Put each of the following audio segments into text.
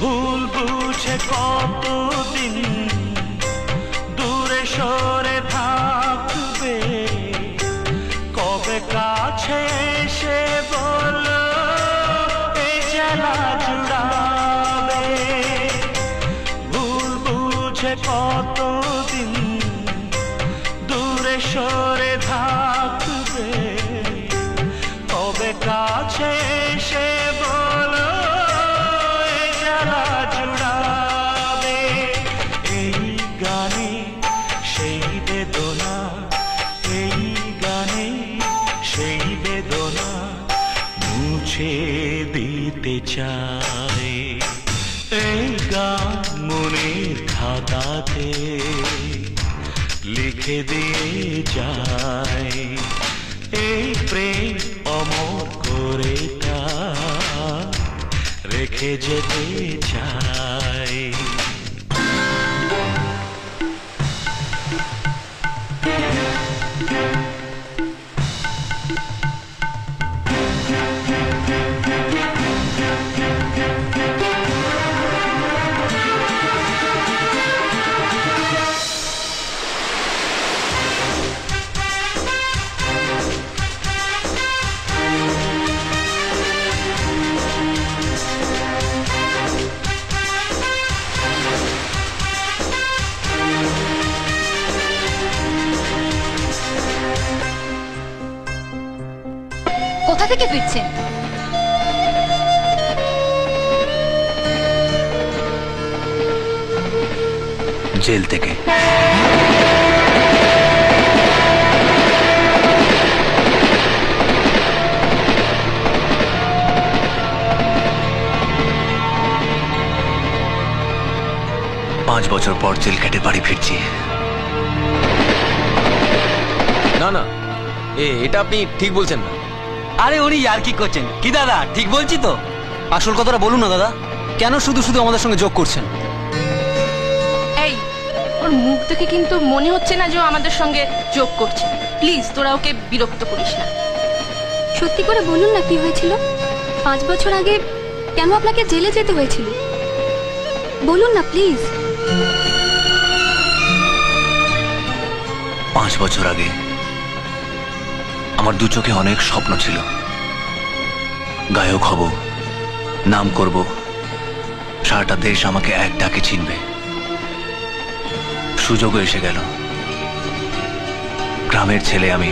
ভুল বুঝে কতদিন দূরে সরে থাকবে, কবে কাছে এসে বলো এই জ্বালা জুড়াবে। ভুল বুঝে কতদিন দূরে সরে থাকবে, কবে কাছে এসে বলো এই জ্বালা জুড়াবে। এই গানে সেই বেদনা, এই গানে সেই বেদনা মুছে দিতে চাই। এই গান মনের খাতাতে লিখে দিয়ে যায়, এই প্রেম অমর করে তা রেখে যেতে চাই। কোথা থেকে ফিরছেন? জেল থেকে। 5 বছর পর জেল কেটে বাড়ি ফিরছি। না না, এটা আপনি ঠিক বলছেন না। আরে উনি আর কি করছেন? কি দাদা ঠিক বলছি তো? আসল কথাটা বলুন না দাদা, কেন শুধু শুধু আমাদের সঙ্গে যোগ করছেন? এই ওর মুখ দেখে কিন্তু মনে হচ্ছে না যে আমাদের সঙ্গে যোগ করছে। প্লিজ তোরা ওকে বিরক্ত করিস না। সত্যি করে বলুন না কি হয়েছিল? 5 বছর আগে কেন আপনাকে জেলে যেতে হয়েছিল? বলুন না প্লিজ। 5 বছর আগে আমার দু চোখে অনেক স্বপ্ন ছিল। গায়ক হব, নাম করব, সারাটা দেশ আমাকে এক ডাকে চিনবে। সুযোগও এসে গেল। গ্রামের ছেলে আমি,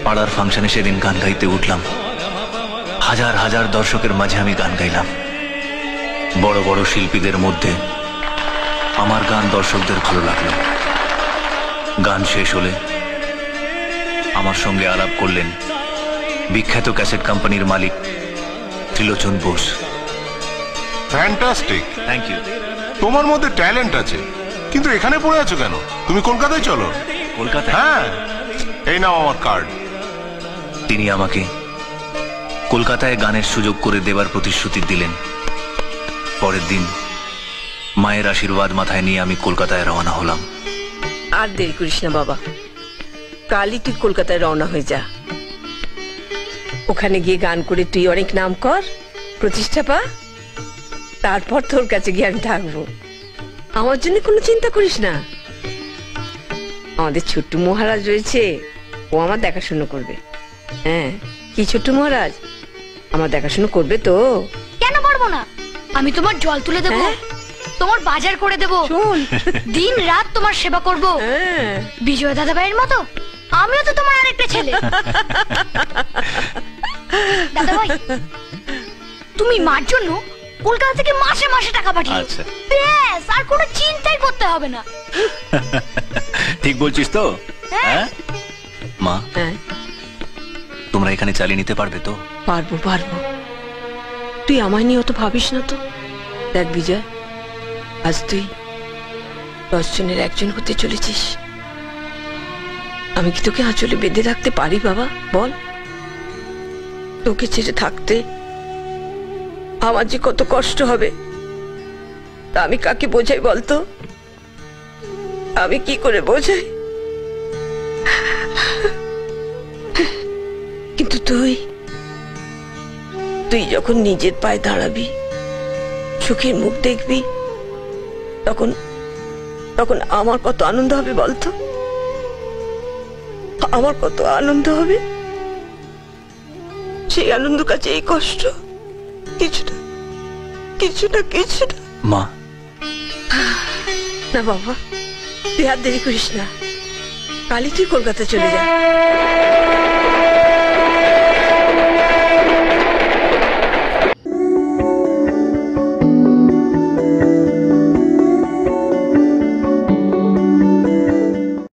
পাড়ার ফাংশনে সেদিন গান গাইতে উঠলাম। হাজার হাজার দর্শকের মাঝে আমি গান গাইলাম। বড় বড় শিল্পীদের মধ্যে আমার গান দর্শকদের ভালো লাগলো। গান শেষ হলে আমার সঙ্গে আলাপ করলেন বিখ্যাত ক্যাসেট কোম্পানির মালিক Trilochan Bose. Fantastic, thank you. তোমার মধ্যে ট্যালেন্ট আছে, কিন্তু এখানে পড়ে আছো কেন? তুমি কলকাতায় চলো। কলকাতায়? হ্যাঁ, এই নাও আমার কার্ড। তিনি আমাকে কলকাতায় গানের সুযোগ করে দেবার প্রতিশ্রুতি দিলেন। পরের দিন মায়ের আশীর্বাদ মাথায় নিয়ে আমি কলকাতায় রওনা হলাম। আর দেরি করিস না বাবা, কালই তুই কলকাতায় রওনা হয়ে যা। ওখানে গিয়ে গান করে তুই অনেক নাম কর, প্রতিষ্ঠা পা, তারপর তোর কাছে গিয়ে আমি থাকবো। আমার জন্য কোনো চিন্তা করিস না। আমাদের ছোট্ট মহারাজ রয়েছে, ও আমার দেখাশুনো করবে। হ্যাঁ, কি ছোট্ট মহারাজ আমার দেখাশুনো করবে তো? কেন করবো না? আমি তোমার জল তুলে দেবো, তোমার বাজার করে দেবো, দিন রাত তোমার সেবা করব। বিজয় দাদা ভাইয়ের মতো আমিও তো তোমার আরেকটা ছেলে। দাদা ভাই, তুমি মার জন্য কলকাতা থেকে মাসে মাসে টাকা পাঠিও। ব্যাস, আর কোনো চিন্তাই করতে হবে না। ঠিক বলছিস তো? হ্যাঁ মা, তোমরা এখানে চালিয়ে নিতে পারবে তো? পারবো পারবো, তুই আমায় নিয়ে অত ভাবিস না তো। দেখ বিজয়, আজ তুই 10 জনের একজন হতে চলেছিস। আমি কি তোকে আঁচলে বেঁধে রাখতে পারি বাবা? বল, তোকে ছেড়ে থাকতে আমার যে কত কষ্ট হবে তা আমি কাকে বোঝাই বলতো? আমি কি করে বোঝাই? কিন্তু তুই যখন নিজের পায়ে দাঁড়াবি, সুখীর মুখ দেখবি, তখন তখন আমার কত আনন্দ হবে বলতো, আমার কত আনন্দ হবে। সেই আনন্দ কাছে এই কষ্ট কিছুটা কিছুটা কিছুটা। মা, না বাবা, তুই আর দেরি করিস না, কালই তুই কলকাতা চলে যা।